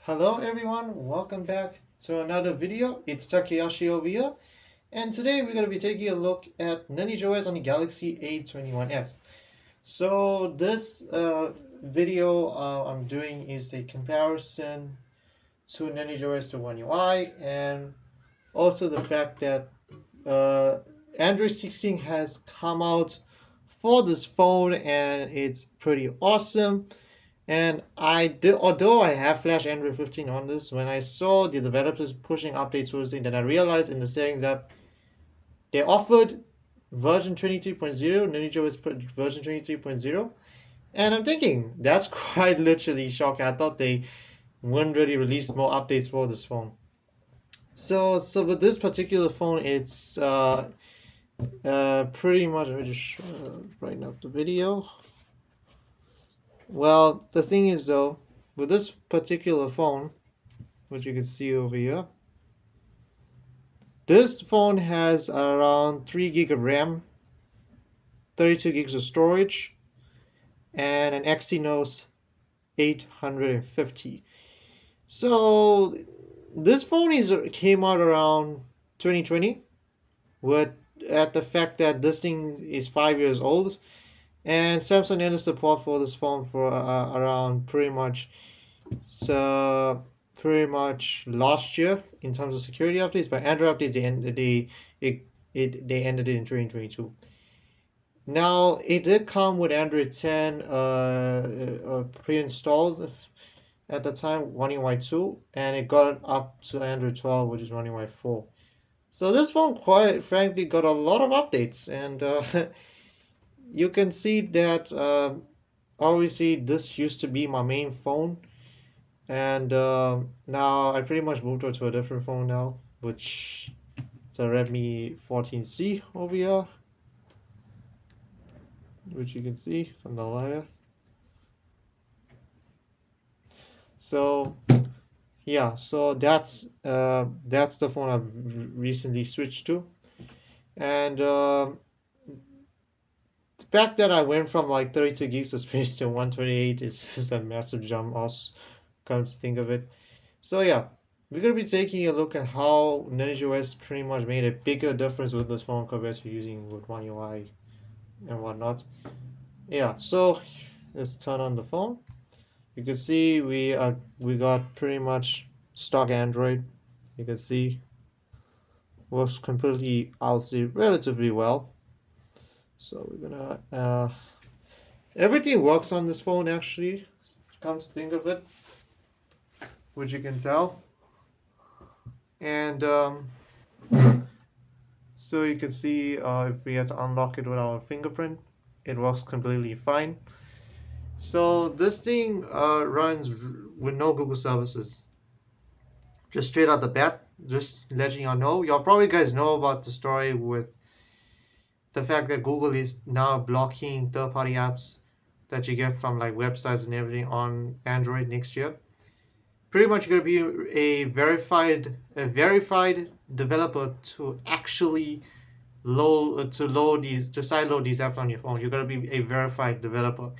Hello everyone, welcome back to another video. It's Takayashi over here, and today we're going to be taking a look at Lineage OS on the Galaxy A21s. So this video I'm doing is a comparison to Lineage OS to One UI, and also the fact that uh, Android 16 has come out for this phone and it's pretty awesome. And I did, although I have Flash Android 15 on this, when I saw the developers pushing updates for this thing, then I realized in the settings that they offered version 23.0, Lineage OS version 23.0, and I'm thinking that's quite literally shocking. I thought they wouldn't really release more updates for this phone. So with this particular phone, it's pretty much. Let me just brighten up the video. Well, the thing is though, with this particular phone, which you can see over here, this phone has around 3 gig of RAM, 32 gigs of storage, and an Exynos 850. So this phone came out around 2020, with at the fact that this thing is 5 years old, and Samsung ended support for this phone for around pretty much last year in terms of security updates. But Android updates they ended it in 2022. Now it did come with Android 10 pre-installed at the time, running Y2, and it got up to Android 12, which is running Y4. So this phone, quite frankly, got a lot of updates, and you can see that obviously this used to be my main phone, and now I pretty much moved over to a different phone now, which is a Redmi 14C over here, which you can see from the layer. So yeah, so that's the phone I've recently switched to, and the fact that I went from like 32 gigs of space to 128 is just a massive jump. Also, come to think of it. So yeah, we're gonna be taking a look at how Lineage OS pretty much made a bigger difference with this phone compared to using with One UI and whatnot. Yeah, so let's turn on the phone. You can see we got pretty much stock Android. You can see works completely, I'll say, relatively well. So we're gonna everything works on this phone actually. Come to think of it, which you can tell, and so you can see if we have to unlock it with our fingerprint, it works completely fine. So this thing runs with no Google services, just straight out the bat. Just letting you know, y'all probably guys know about the story with the fact that Google is now blocking third-party apps that you get from like websites and everything on Android next year. Pretty much going to be a verified developer to actually load these to sideload these apps on your phone. You're going to be a verified developer.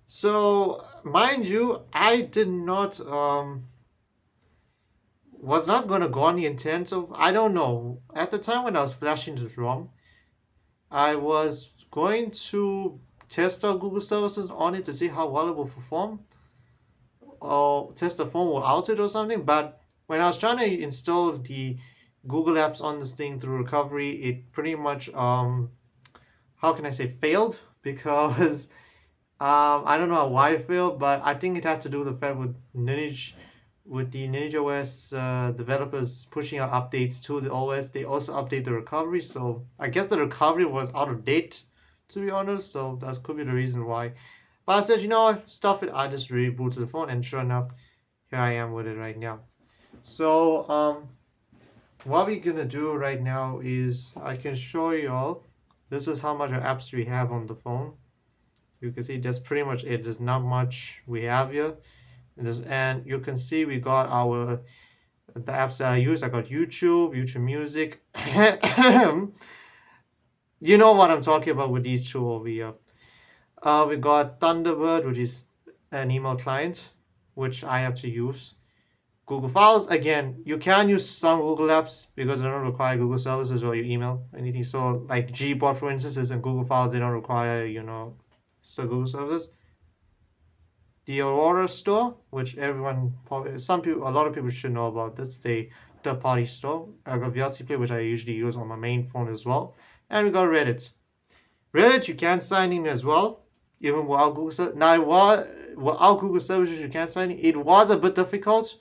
So mind you, I did not was not going to go on the intent of, I don't know, at the time when I was flashing this ROM, I was going to test out Google services on it to see how well it will perform, or test the phone without it or something. But when I was trying to install the Google apps on this thing through recovery, it pretty much how can I say, failed, because I don't know why it failed, but I think it had to do with the fact with the Lineage OS developers pushing out updates to the OS. They also update the recovery, so I guess the recovery was out of date, to be honest. So that could be the reason why. But I said, you know what, stuff it. I just rebooted the phone, and sure enough, here I am with it right now. So what we're gonna do right now is I can show you all. This is how much apps we have on the phone. You can see that's pretty much it. There's not much we have here, and you can see we got the apps that I use. I got YouTube Music. You know what I'm talking about with these two over here. We got Thunderbird, which is an email client, which I have to use. Google Files, again, you can use some Google apps because they don't require Google services or your email or anything. So like Gboard, for instance, is in Google Files. They don't require, so Google services. The Aurora store, which everyone, probably, some people, a lot of people should know about this. It's a third-party store. I got VLC Play, which I usually use on my main phone as well. And we got Reddit. Reddit, you can sign in as well, even without Google services. Now, without Google services, you can sign in. It was a bit difficult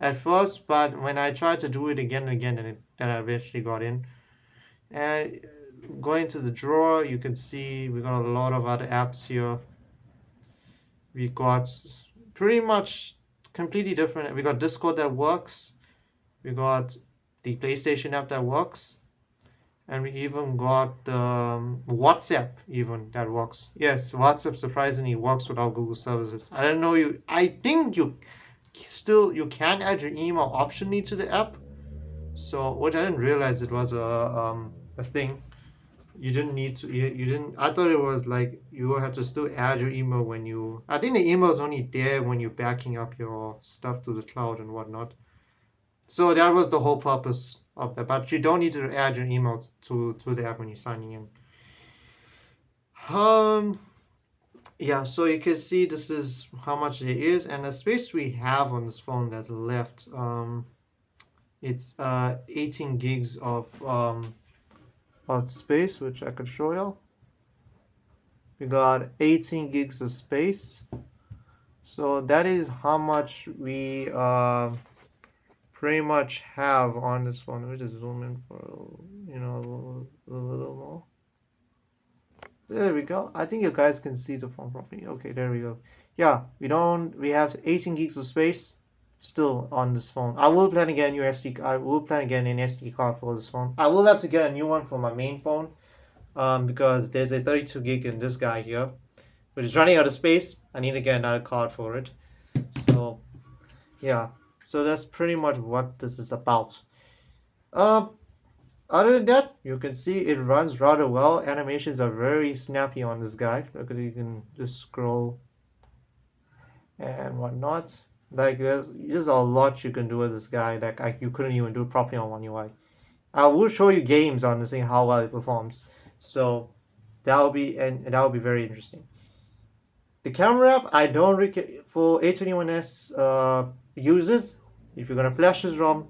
at first, but when I tried to do it again and again, then I eventually got in. And going to the drawer, you can see we got a lot of other apps here. We got pretty much completely different. We got Discord that works. We got the PlayStation app that works. And we even got WhatsApp even that works. Yes, WhatsApp surprisingly works without Google services. I don't know you. I think you can add your email optionally to the app. So which I didn't realize it was a thing. You didn't need to. You didn't. I thought it was like you have to still add your email when you. I think the email is only there when you're backing up your stuff to the cloud and whatnot. So that was the whole purpose of that. But you don't need to add your email to the app when you're signing in. Um. Yeah. So you can see this is how much it is and the space we have on this phone that's left. It's 18 gigs of space, which I could show you. We got 18 gigs of space. So that is how much we pretty much have on this phone. Let me just zoom in for a little more. There we go. I think you guys can see the phone properly. Okay, there we go. Yeah, we have 18 gigs of space still on this phone. I will plan again I will plan again an SD card for this phone. I will have to get a new one for my main phone. Because there's a 32 gig in this guy here, which is running out of space. I need to get another card for it. So, yeah. So that's pretty much what this is about. Um, Other than that, you can see it runs rather well. Animations are very snappy on this guy. Look at it, you can just scroll and whatnot. Like there's a lot you can do with this guy that you couldn't even do properly on One UI. I will show you games on this thing how well it performs. So that will be very interesting. The camera app I don't for A21s users. If you're gonna flash this ROM,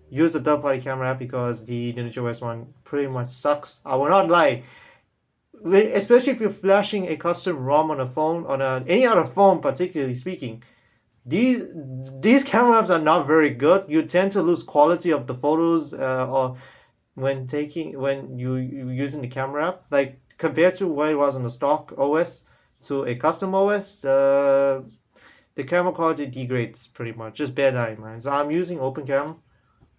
use the third-party camera app because the Lineage OS one pretty much sucks. I will not lie. Especially if you're flashing a custom ROM on a phone, any other phone, particularly speaking, these camera apps are not very good. You tend to lose quality of the photos, or when you using the camera app, like compared to what it was on the stock OS to a custom OS, the camera quality degrades pretty much. Just bear that in mind. So I'm using OpenCam,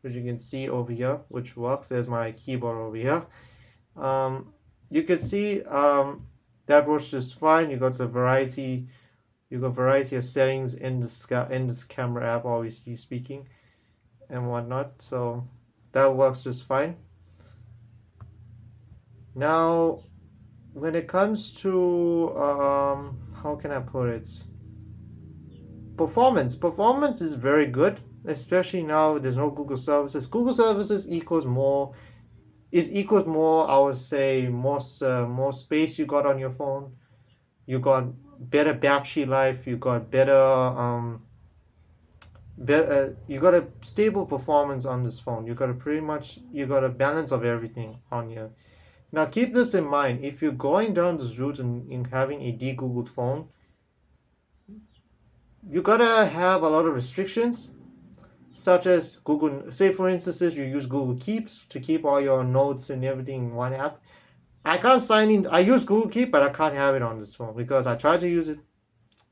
which you can see over here, which works. There's my keyboard over here. You can see that works just fine. You got variety of settings in this camera app, obviously speaking, and whatnot. So that works just fine. Now, when it comes to how can I put it? Performance is very good, especially now there's no Google services. Google services equals more. It equals more. I would say more space you got on your phone. You got better battery life. You got you got a stable performance on this phone. You got a balance of everything on here. Now keep this in mind. If you're going down this route in having a de-Googled phone, you gotta have a lot of restrictions, such as Google. Say for instance, you use Google Keeps to keep all your notes and everything in one app. I can't sign in. I use Google Keep, but I can't have it on this phone because I tried to use it.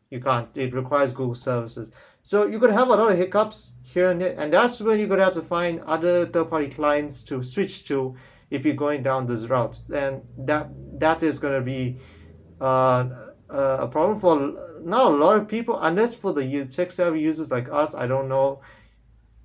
You can't. It requires Google services. So you're gonna have a lot of hiccups here and there, and that's when you're gonna have to find other third-party clients to switch to if you're going down this route, and that is gonna be a problem for not a lot of people, unless for the tech-savvy users like us. I don't know.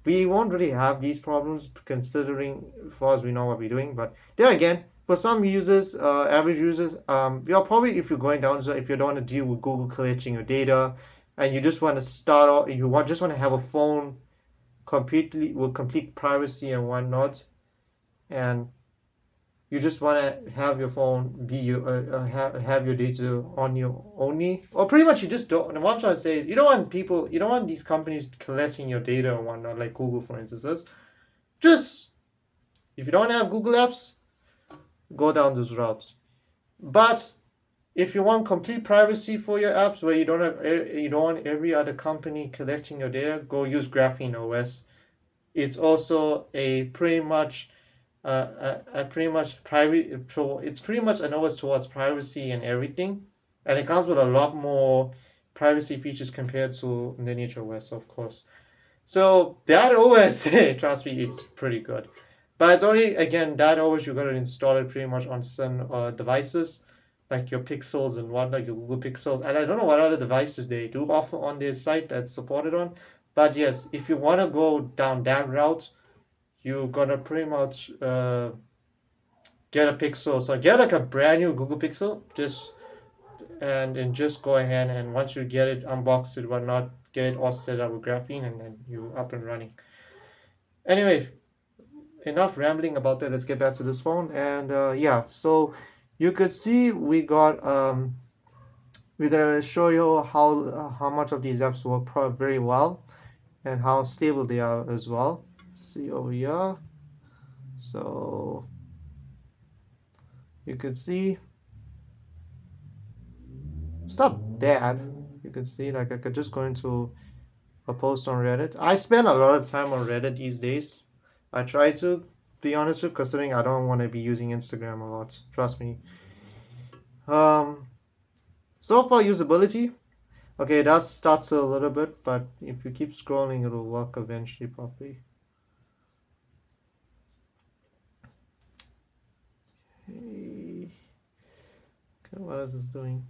We won't really have these problems considering, for us, we know what we're doing. But there again, for some users, average users, you're probably, if you're going down, so if you don't want to deal with Google collecting your data, and you just want to start off, just want to have a phone completely with complete privacy and whatnot, and you just want to have your phone be your have your data on you only, or pretty much you just don't. And what I'm trying to say is, you don't want these companies collecting your data and whatnot, like Google, for instance. Just if you don't have Google apps, go down this route. But if you want complete privacy for your apps, where you don't want every other company collecting your data, go use Graphene OS. It's also a pretty much a pretty much private. So it's pretty much an OS towards privacy and everything, and it comes with a lot more privacy features compared to Lineage OS, of course. So that OS, trust me, it's pretty good. But it's only, again, that OS you gotta install it pretty much on some devices, like your Pixels and whatnot, your Google Pixels. And I don't know what other devices they do offer on their site that's supported on. But yes, if you wanna go down that route, you gotta pretty much get a Pixel. So get like a brand new Google Pixel, and just go ahead, and once you get it, unbox it, whatnot, get it all set up with graphene, and then you up and running. Anyway, enough rambling about that. Let's get back to this phone. And yeah, so you could see we're gonna show you how much of these apps work very well and how stable they are as well. See over here. So you could see it's not bad. You could see, like, I could just go into a post on Reddit. I spend a lot of time on Reddit these days. I try to be honest with, considering I don't want to be using Instagram a lot. Trust me. Um, so far usability. Okay, that starts a little bit, but if you keep scrolling, it'll work eventually properly. Okay, okay, what is this doing?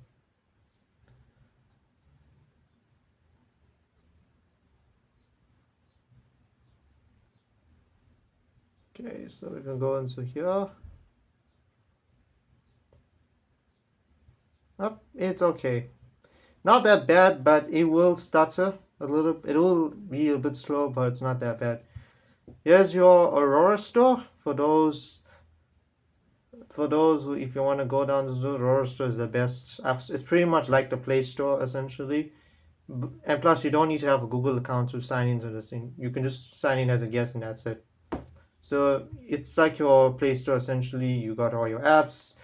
Okay, so we can go into here. Up, it's okay. Not that bad, but it will stutter a little. It will be a bit slow, but it's not that bad. Here's your Aurora store for those who, if you want to go down the Aurora store is the best. It's pretty much like the Play Store essentially. And plus, you don't need to have a Google account to sign into this thing. You can just sign in as a guest, and that's it. So it's like your Play Store essentially. You got all your apps,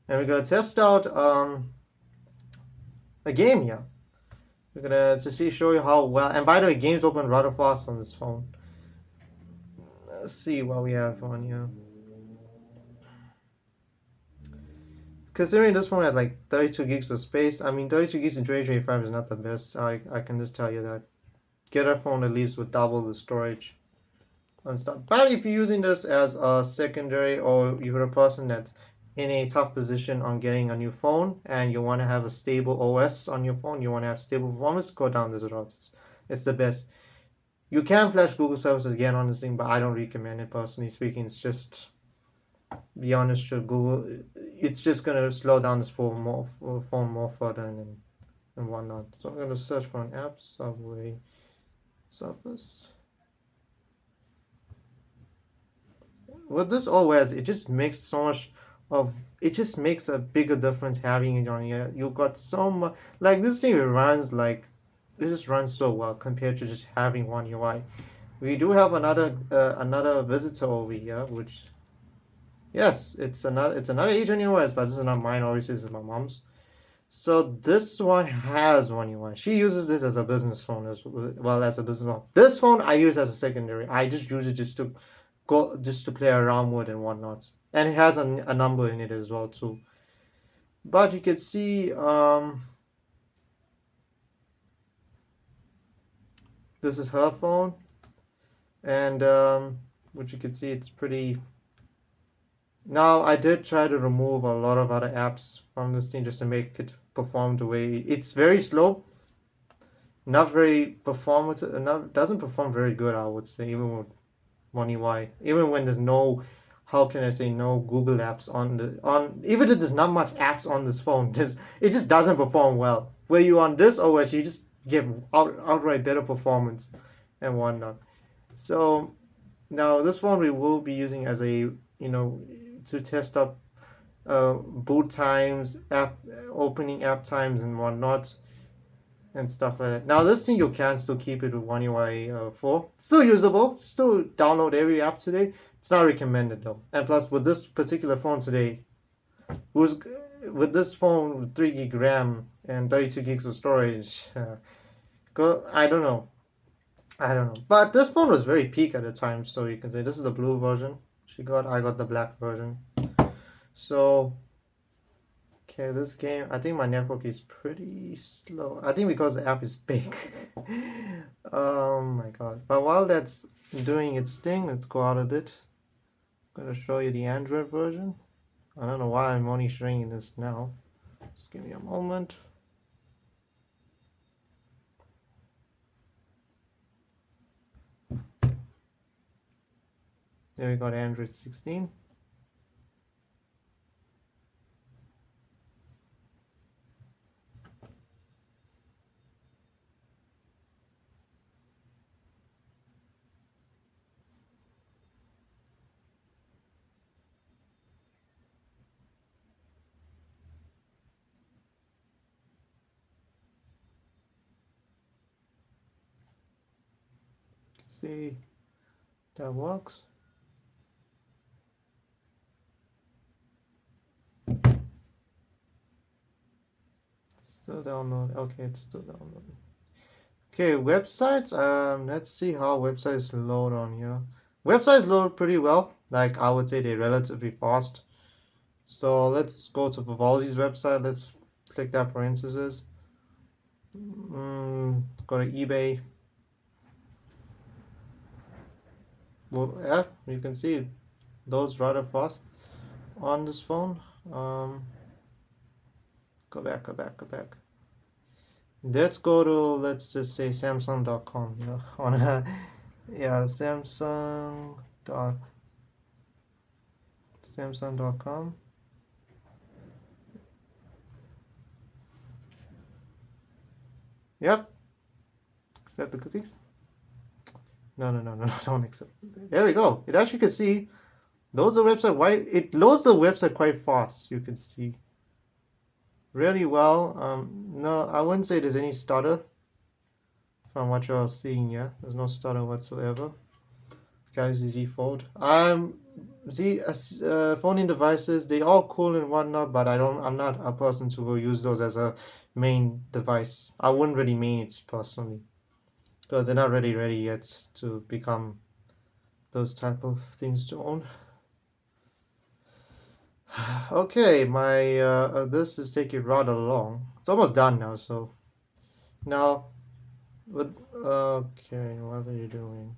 and we're gonna test out a game here. We're gonna show you how well. And by the way, games open rather fast on this phone. Let's see what we have on here. Considering this phone has like 32 gigs of space, I mean 32 gigs in 2025 is not the best. I can just tell you that. Get a phone at least with double the storage and stuff. But if you're using this as a secondary, or you're a person that's in a tough position on getting a new phone and you want to have a stable OS on your phone, you want to have stable performance, go down this route. It's the best. You can flash Google services again on this thing, but I don't recommend it personally speaking. It's just, be honest with Google, it's just gonna slow down this phone more further and whatnot. So I'm gonna search for an app, Subway Surface. With this OS, it just makes so much of it. Just makes a bigger difference having it on here. You got so much, like this thing runs like it just runs so well compared to just having one UI. We do have another visitor over here, which, yes, it's another A21s, but this is not mine. Obviously, this is my mom's. So this one has one UI. She uses this as a business phone as well as a business phone. This phone I use as a secondary. I just use it just to play around with and whatnot. And it has a number in it as well too. But you can see this is her phone, and which you can see it's pretty. Now I did try to remove a lot of other apps from this thing just to make it perform the way it's very slow, not very performative, not doesn't perform very good. I would say even with one UI, even when there's no, how can I say, no Google apps even if there's not much apps on this phone, it just doesn't perform well. Where you on this OS, you just get outright better performance and whatnot. So now this one we will be using as a to test up boot times, app opening app times and whatnot and stuff like that. Now this thing you can still keep it with One UI 4. Still usable. Still download every app today. It's not recommended though. And plus with this particular phone today, who's with this phone with 3 gig RAM and 32 gigs of storage, I don't know. I don't know. But this phone was very peak at the time, so you can say this is the blue version she got. I got the black version. So okay, this game, I think my network is pretty slow. I think because the app is big. Oh my god. But while that's doing its thing, let's go out of it. I'm gonna show you the Android version. I don't know why I'm only showing you this now. Just give me a moment. There we got Android 16. Let's see that works. Still download. Okay, it's still downloading. Okay, websites. Let's see how websites load on here. Websites load pretty well. Like I would say they're relatively fast. So let's go to Vivaldi's website. Let's click that for instances. Go to eBay. Well, yeah, you can see it loads rather fast on this phone. Go back, go back, go back. Let's go to, let's just say Samsung.com. Yeah, on yeah, Samsung.com. Yep. Accept the cookies. No, no, no, no, don't accept. There we go. It actually can see loads the website. Why it loads the website quite fast. You can see really well. No, I wouldn't say there's any stutter from what you're seeing here. There's no stutter whatsoever. Galaxy Z Fold. Phone devices. They all cool and whatnot, but I'm not a person to go use those as a main device. I wouldn't really main it personally because they're not really ready yet to become those type of things to own. Okay, my this is taking rather long. It's almost done now. So now, with okay, what are you doing?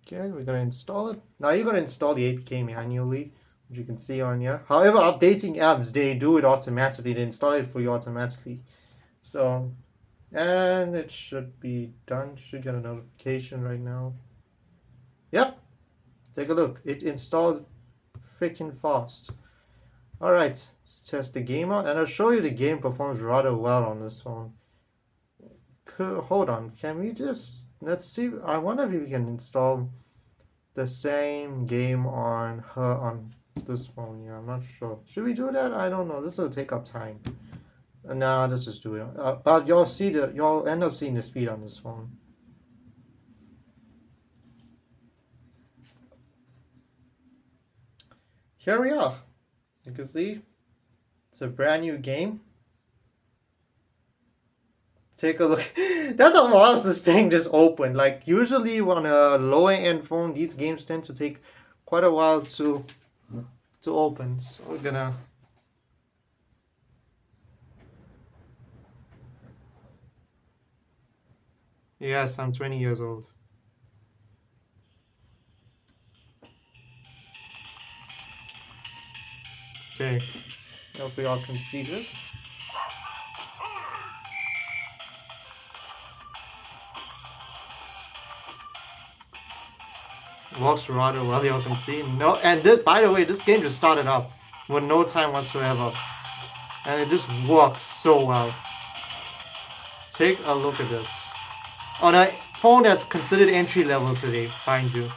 Okay, we're gonna install it. Now you're gonna install the APK manually, which you can see on here. However, updating apps, they do it automatically. They install it for you automatically. So, and it should be done. Should get a notification right now. Yep, take a look. It installed freaking fast. Alright, let's test the game out, and I'll show you the game performs rather well on this phone. Hold on, can we just, let's see, I wonder if we can install the same game on this phone. Yeah, I'm not sure. Should we do that? I don't know. This will take up time. Nah, let's just do it. But you'll end up seeing the speed on this phone. Here we are. You can see it's a brand new game. Take a look. That's how fast this thing just opened. Like usually on a lower end phone, these games tend to take quite a while to open. So we're gonna. Yes, I'm 20 years old. Okay, hope we all can see this. Works rather well, you can see. No, and this, by the way, this game just started up with no time whatsoever, and it just works so well. Take a look at this. On a phone that's considered entry level today, mind you.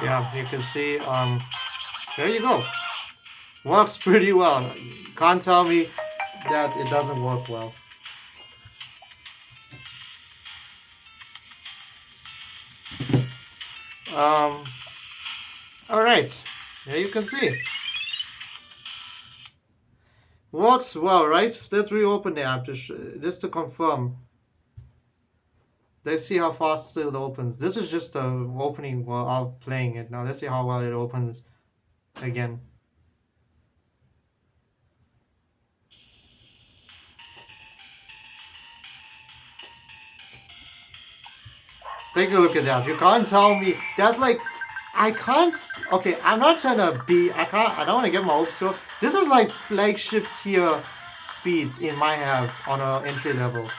Yeah, you can see, there you go. Works pretty well. Can't tell me that it doesn't work well. Um, alright. There you can see. Works well, right? Let's reopen the app just to confirm. Let's see how fast it opens. This is just the opening while I'm playing it. Now let's see how well it opens again. Take a look at that. You can't tell me. That's like, I can't. Okay, I'm not trying to be. I can't. I don't want to get my hopes up. This is like flagship tier speeds in my have on a entry level.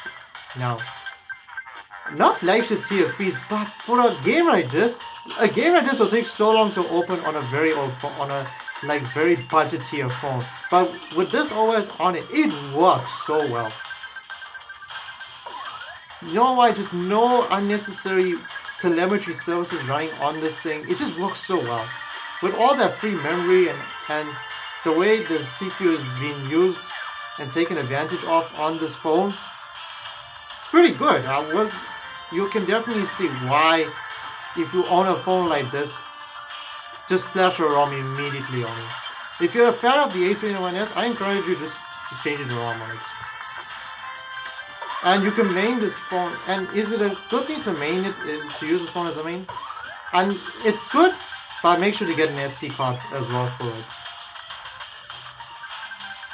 Now, not flagship tier speeds, but for a game like this will take so long to open on a very old phone, on a like very budget tier phone. But with this OS on it, it works so well. No, I just no unnecessary telemetry services running on this thing. It just works so well. With all that free memory and the way the CPU is being used and taken advantage of on this phone, it's pretty good. You can definitely see why, if you own a phone like this, just flash a ROM immediately on it. If you're a fan of the A21s, I encourage you just change the ROM on it. And you can main this phone. And is it a good thing to main it, to use this phone as a main? And it's good, but make sure to get an SD card as well for it.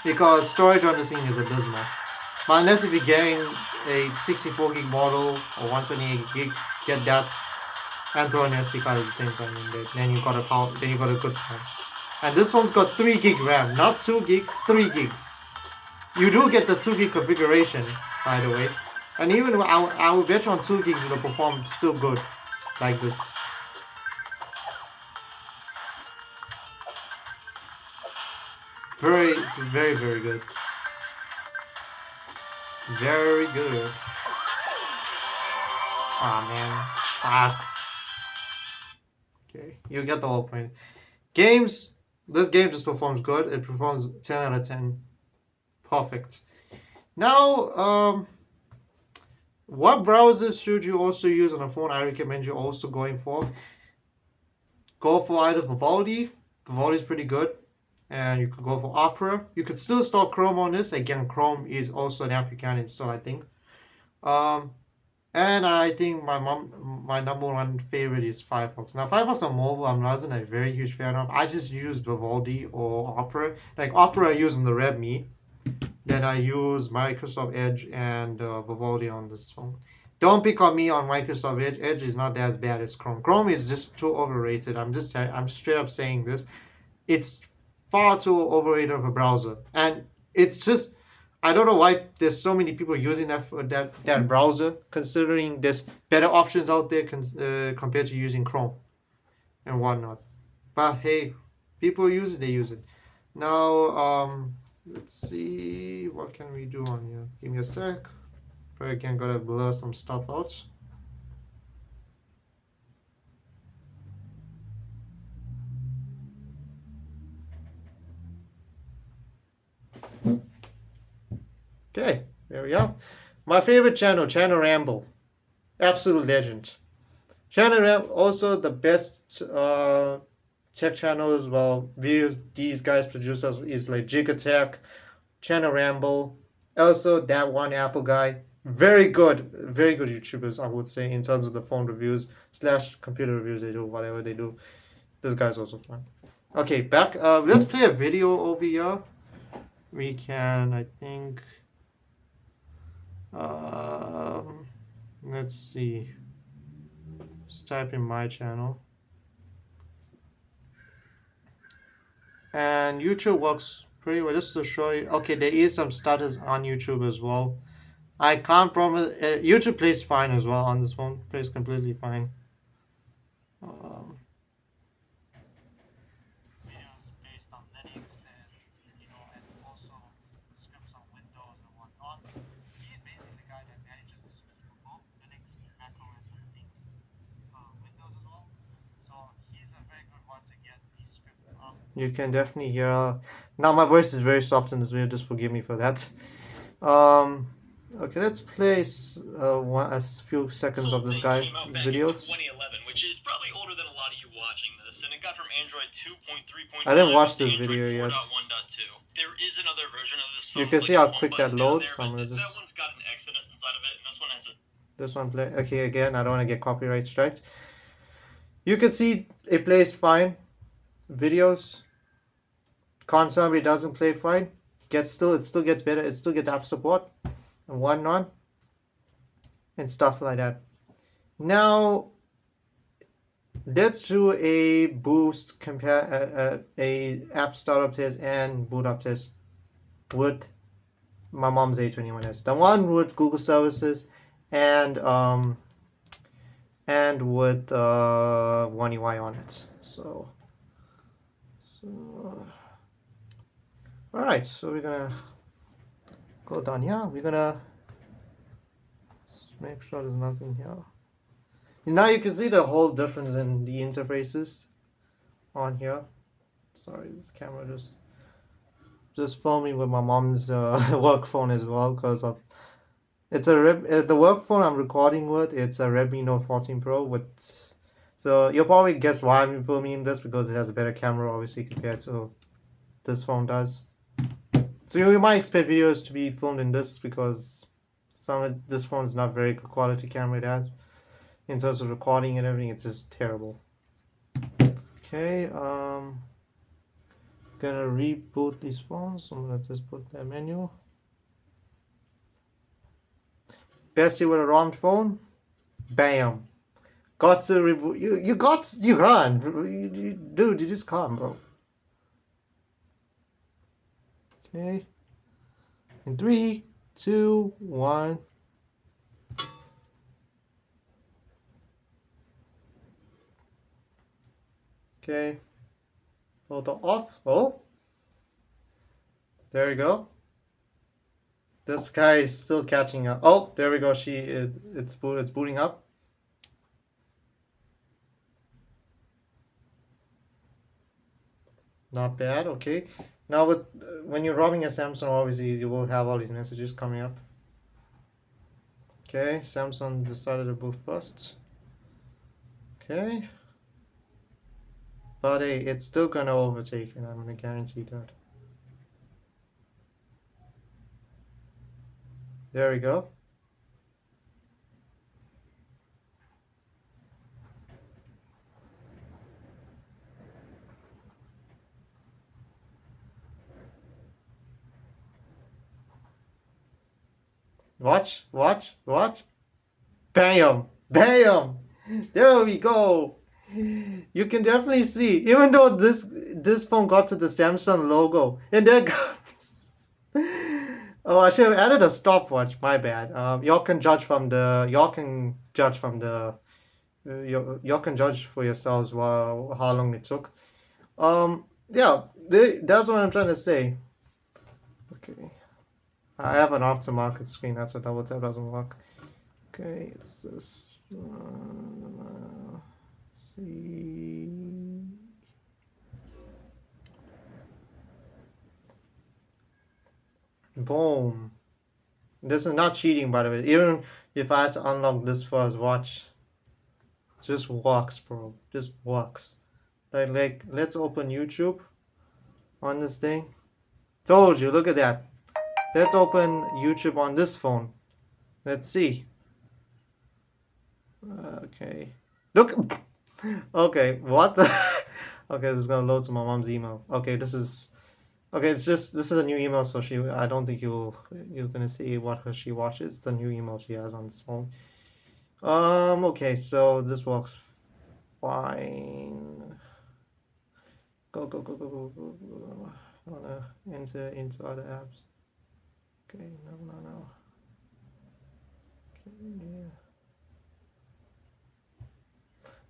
Because storage on this thing is abysmal. But unless if you're getting a 64 gig model or 128 gig, get that and throw an SD card at the same time. Then you got a power. Then you got a good phone. And this one's got 3 gig RAM, not 2 gig, 3 gigs. You do get the 2 gig configuration, by the way. And even I will bet you on 2 gigs it'll perform still good, like this. Very, very, very good. Very good. Ah, man. Ah. Okay, you get the whole point. Games. This game just performs good. It performs 10 out of 10. Perfect. Now, what browsers should you also use on a phone? I recommend you also going for. Go for either Vivaldi. Vivaldi is pretty good. And you could go for Opera. You could still install Chrome on this. Again, Chrome is also an app you can install, I think. Um, and I think my number one favorite is Firefox. Now, Firefox on mobile, I'm not a very huge fan of. I just use Vivaldi or Opera. Like Opera, I use on the Redmi. Then I use Microsoft Edge and Vivaldi on this phone. Don't pick on me on Microsoft Edge. Edge is not as bad as Chrome. Chrome is just too overrated. I'm straight up saying this. It's far too overrated of a browser, and it's just I don't know why there's so many people using that browser, considering there's better options out there compared to using Chrome and whatnot. But hey, people use it, they use it. Now, let's see what can we do on here. Give me a sec. But again, gotta blur some stuff out. Okay, there we go. My favorite channel, Channel Ramble. Absolute legend. Channel Ram also the best tech channels. Well, videos these guys produce is like Gigatech, Channel Ramble, also that one Apple guy. Very good YouTubers, I would say, in terms of the phone reviews slash computer reviews they do, whatever they do. This guy's also fun. Okay, back. Let's play a video over here. We can, I think. Um, let's see. Just type in my channel. And YouTube works pretty well. Just to show you. Okay, there is some stutters on YouTube as well. I can't promise. YouTube plays fine as well on this phone. Plays completely fine. Um, videos based on Linux and and also scripts on Windows and whatnot. He's basically the guy that manages the scripts for both Linux, Mac OS, and I think Windows as well. So he's a very good one to get these scripts up. You can definitely hear. Now my voice is very soft in this video. Just forgive me for that. Um, okay, let's play a few seconds of this guy's videos. 2011, which is probably older than a lot of you watching this, and it got from Android 2.3.5. I didn't watch this video yet. There is another version of this phone. You can see how quick that loads. There, I'm gonna just. That one's got an Exodus inside of it, and this one has a. This one play. Okay, again, I don't want to get copyright striked. You can see it plays fine. Videos. Console it doesn't play fine. It still gets better. It still gets app support and whatnot and stuff like that. Now let's do a boost compare a app startup test and boot up test with my mom's A21s. The one with Google services and with One UI on it. So all right. So we're gonna go down here. We're gonna make sure there's nothing here. Now you can see the whole difference in the interfaces on here. Sorry, this camera just filming with my mom's work phone as well because of it's the work phone I'm recording with. It's a Redmi Note 14 Pro with. So you'll probably guess why I'm filming this because it has a better camera, obviously, compared to this phone does. So you might expect videos to be filmed in this because this phone's not very good quality camera it has. In terms of recording and everything, it's just terrible. Okay, gonna reboot these phones. I'm gonna just put that menu. Bestie with a ROM phone. Bam. Got to reboot. You can't. Dude, you just can't, bro. Okay. In 3, 2, 1. Okay. Photo off. Oh. There you go. This guy is still catching up. Oh, there we go. It's booting up. Not bad. Okay. Now when you're robbing a Samsung, obviously you will have all these messages coming up. Okay, Samsung decided to boot first. Okay. But hey, it's still gonna overtake, and I'm gonna guarantee that. There we go. Watch. Bam! Bam! There we go. You can definitely see, even though this phone got to the Samsung logo, and there comes. Oh, I should have added a stopwatch. My bad. Y'all can judge from the. Y'all can judge for yourselves how long it took. Yeah, that's what I'm trying to say. Okay, I have an aftermarket screen. That's what double tap doesn't work. Okay, it's just see. Boom. This is not cheating, by the way. Even if I had to unlock this first, watch. just works, bro. Just works. Like, let's open YouTube on this thing. Told you, look at that. Let's open YouTube on this phone. Let's see. Okay. Look. Okay, what the? Okay, this is gonna load to my mom's email. Okay, this is. Okay, it's just this is a new email, so she. I don't think you're gonna see what she watches. The new email she has on this phone. Okay, so this works fine. Go go go go go go. Go. I wanna enter into other apps. Okay, no. Okay, yeah.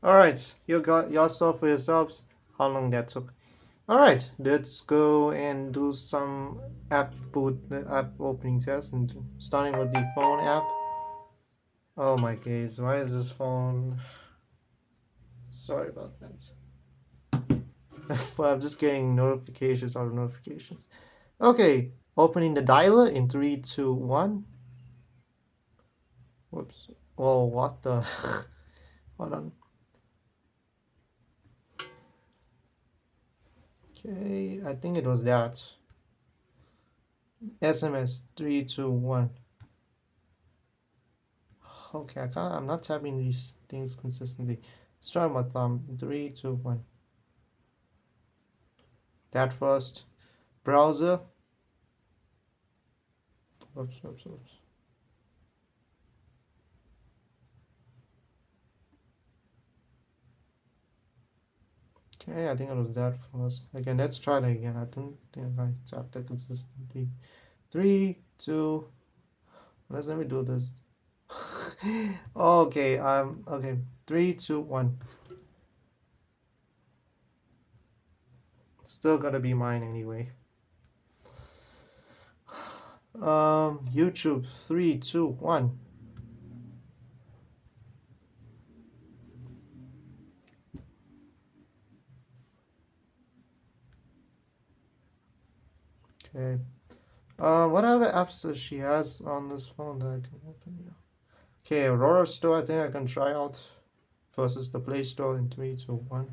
All right, you got yourself for yourselves. How long that took? All right, let's go and do some app opening tests, and starting with the phone app. Oh my gaze, why is this phone? Sorry about that. Well, I'm just getting notifications out of notifications. Okay, opening the dialer in 3, 2, 1. Whoops. Oh, what the? Hold on. Okay, I think it was that. SMS 3, 2, 1. Okay, I'm not tapping these things consistently. Start my thumb. 3, 2, 1. That first. Browser. Oops. Okay, I think it was that first. Again, let's try that again. I don't think I tapped that consistently. 3, 2. Let me do this. Okay, okay. 3, 2, 1. Still gonna be mine anyway. YouTube 3, 2, 1. Okay. What other apps does she has on this phone that I can open here? Okay, Aurora Store. I think I can try out versus the Play Store in 3, 2, 1.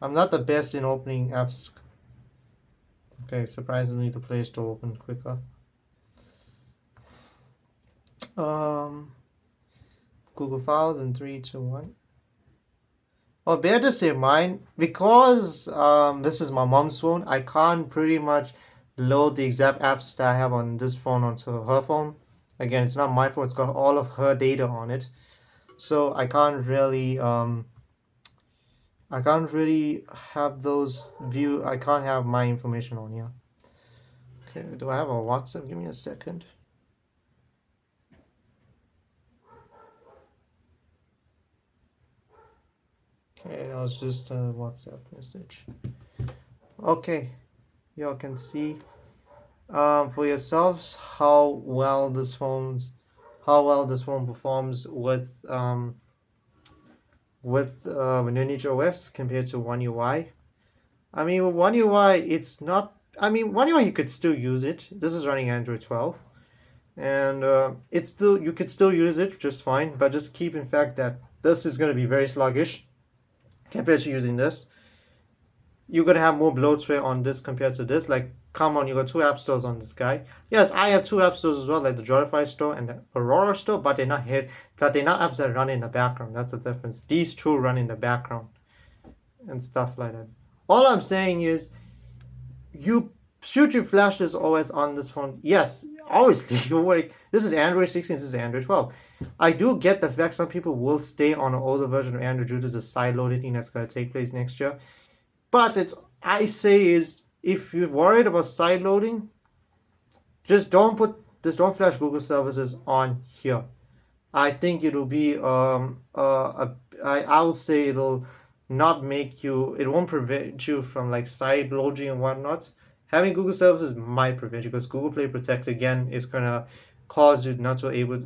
I'm not the best in opening apps. Okay, surprisingly, the Play Store opened quicker. Um, Google Files in 3, 2, 1. Oh, better to say mine because this is my mom's phone. I can't pretty much load the exact apps that I have on this phone onto her phone. Again, it's not my phone. It's got all of her data on it, so I can't really have those view. I can't have my information on here. Okay, do I have a WhatsApp? Give me a second. Okay, that was just a WhatsApp message. Okay, y'all can see for yourselves how well this phone performs with Lineage OS compared to One UI. I mean, with One UI, it's not. I mean, One UI you could still use it. This is running Android 12, and it's still you could still use it just fine. But just keep in fact that this is going to be very sluggish compared to using this. You're gonna have more bloatware on this compared to this. Like, come on, you got two app stores on this guy. Yes, I have two app stores as well, like the Joyify store and the Aurora store, but they're not apps that run in the background. That's the difference. These two run in the background and stuff like that. All I'm saying is, you shoot your flash this OS on this phone. Yes, obviously you work. This is Android 16. This is Android 12. I do get the fact some people will stay on an older version of Android due to the side loading thing that's gonna take place next year. But I say is if you're worried about side loading, just don't flash Google services on here. I think it'll be I'll say it'll not make you, it won't prevent you from like side loading and whatnot. Having Google services might prevent you because Google Play Protect again is gonna cause you not able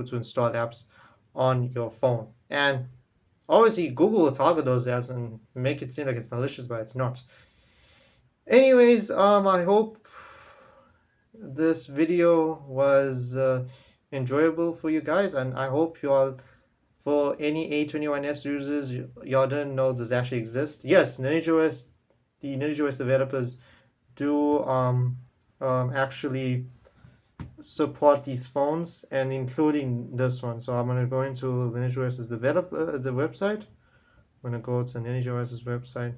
to install apps on your phone. And obviously Google will target those apps and make it seem like it's malicious, but it's not. Anyways, I hope this video was enjoyable for you guys, and I hope you all For any A21s users, y'all didn't know this actually exists. Yes, Lineage OS, the Lineage OS developers do actually support these phones, and including this one. So I'm gonna go into Lineage OS's developer the website. I'm gonna go to Lineage OS's website.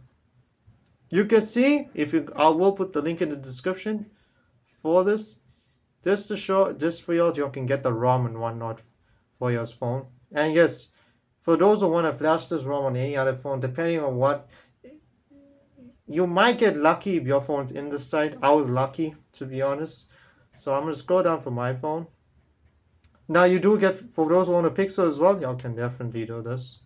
You can see if you, I will put the link in the description for this, just to show, just for y'all can get the ROM and whatnot for your phone. And yes, for those who want to flash this ROM on any other phone, depending on what, you might get lucky if your phone's in the site. I was lucky, to be honest. So I'm gonna scroll down for my phone. Now you do get, for those who want a Pixel as well, y'all can definitely do this.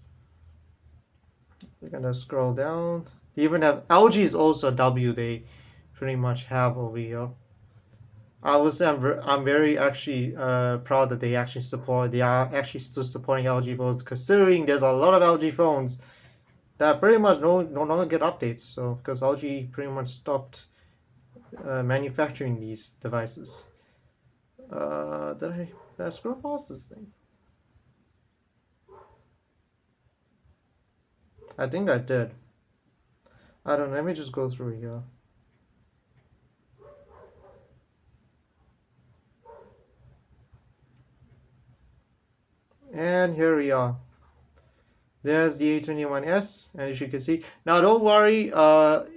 We're gonna scroll down. They even have LG is also a W. They pretty much have over here. I would say I'm very actually proud that they actually support. They are actually still supporting LG phones, considering there's a lot of LG phones that pretty much no longer get updates. So because LG pretty much stopped manufacturing these devices. Did I scroll past this thing? I think I did. I don't know. Let me just go through here. And here we are. There's the A21s, and as you can see, now don't worry,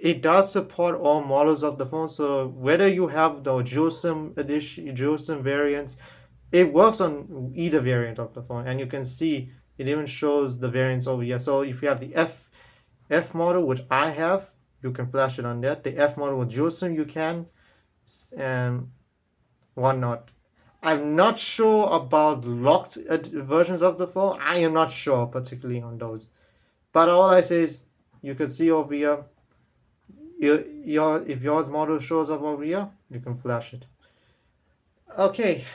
it does support all models of the phone. So whether you have the dual SIM edition, dual SIM variants, it works on either variant of the phone. And you can see it even shows the variants over here. So if you have the F model, which I have, you can flash it on that. The F model with dual SIM, you can, and whatnot. I'm not sure about locked versions of the phone. I am not sure particularly on those. But all I say is, you can see over here, if yours model shows up over here, you can flash it. Okay,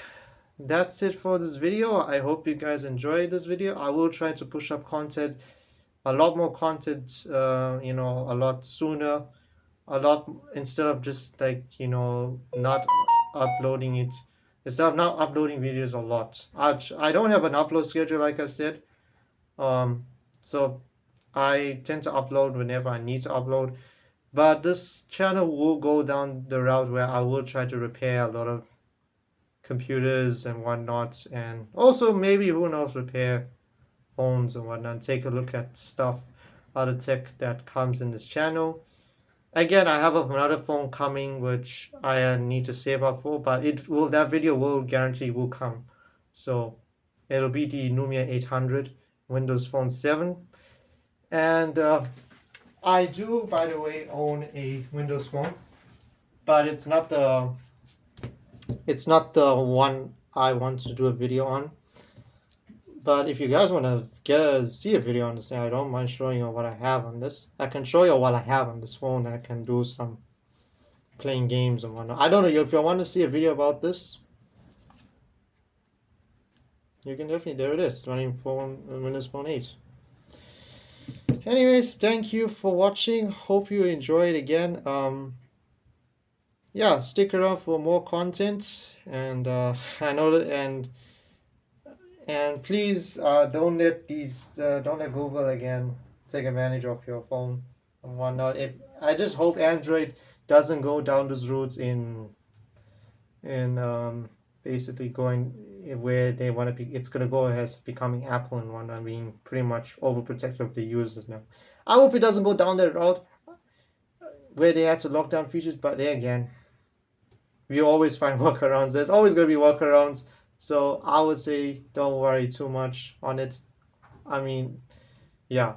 that's it for this video. I hope you guys enjoyed this video. I will try to push up content, a lot more content, a lot sooner, a lot, instead of just like, not uploading it. Instead of not uploading videos a lot. I don't have an upload schedule, like I said. So I tend to upload whenever I need to upload. But this channel will go down the route where I will try to repair a lot of computers and whatnot, and also maybe, who knows, repair phones and whatnot. Take a look at stuff, other tech that comes in this channel. Again, I have another phone coming which I need to save up for, but that video will guarantee will come. So it'll be the Lumia 800 Windows Phone 7. And I do, by the way, own a Windows Phone, but it's not the one I want to do a video on. But if you guys want to see a video on this thing, I don't mind showing you what I have on this. I can show you what I have on this phone, and I can do some playing games and whatnot. I don't know if you want to see a video about this. You can definitely, there it is, running phone Windows Phone 8. Anyways, thank you for watching. Hope you enjoy it again. Yeah, stick around for more content, and I know that, and please don't let Google again take advantage of your phone and whatnot. I just hope Android doesn't go down those routes in basically going where they want to be. It's gonna go as becoming Apple and whatnot, being pretty much overprotective of the users now. I hope it doesn't go down that route where they had to lock down features, but there again, we always find workarounds. There's always gonna be workarounds. So I would say don't worry too much on it. I mean, yeah.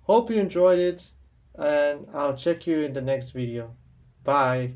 Hope you enjoyed it, and I'll check you in the next video. Bye.